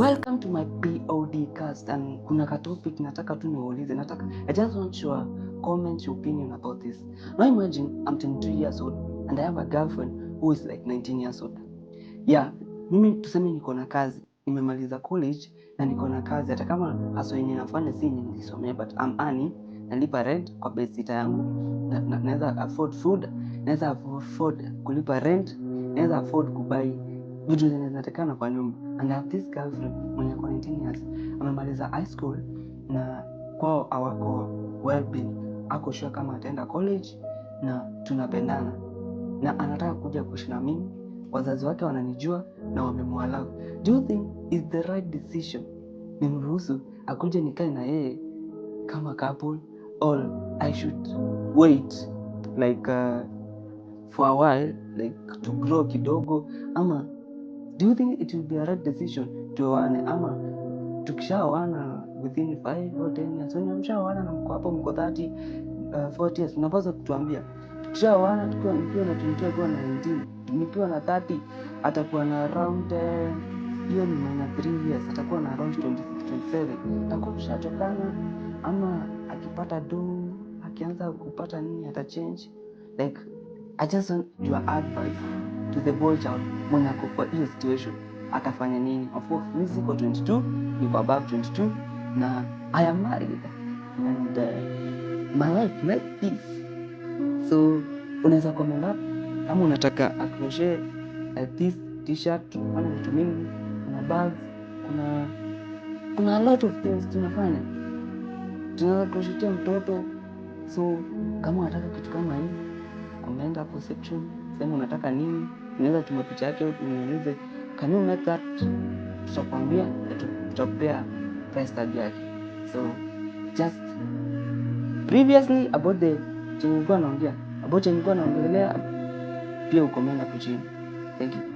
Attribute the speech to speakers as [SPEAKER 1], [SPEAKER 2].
[SPEAKER 1] Welcome to my POD cast, and kuna ka topic nataka tu niwaulize. I just want your comment, your opinion about this. Now imagine I'm 22 years old and I have a girlfriend who is like 19 years old. Yeah, mimi tuseme niko na kazi, nimemaliza college na niko na kazi, hata kama hasa yenye nafanya si yenye nilisomea, but I'm earning, nalipa rent kwa bedsitter yangu, naweza afford food, naweza afford kulipa rent, naweza afford kubai vitu zenye zinatakana kwa nyumba. And I have this girlfriend mwenye ako 19 years, amemaliza high school na kwao hawako well-being, ako sure kama ataenda college na tunapendana na anataka kuja kuishi na mimi. Wazazi wake wananijua na wamemwallow. Do you think is the right decision nimruhusu akuje nikae na yeye kama couple, or I should wait like for a while, like to grow kidogo? Ama do you think it will be a right decision tuoane, ama tukishaoana within 5 or 10 years, wenye mshaoana na mko hapo mko 30 40 years, unapaswa kutuambia. Tukishaoana nikiwa na 22 akiwa na 19, nikiwa na 30 atakuwa na around hiyo ni maana 3 years, atakuwa na around 26 27, takuwa tushachokana. Ama akipata akianza kupata nini atachange. Like I just want your advice to the boy child mwenye ako kwa hiyo situation, atafanya nini? Of course mimi siko 22, niko above 22 na I am married and my wife like this. So unaweza comment up kama unataka akrochet this t-shirt, tufanye vitu mingi, kuna bags, kuna a lot of things tunafanya, tunaweza crochetia mtoto. So kama unataka kitu kama hii, comment hapo section, sema unataka nini, unaweza tuma picha yake au uniulize can you make that, tutakwambia, tutakupea price tag yake. So just previously about the chenye nilikuwa naongea, about chenye nilikuwa naongelea, pia ukomenda hapo chini. Thank you.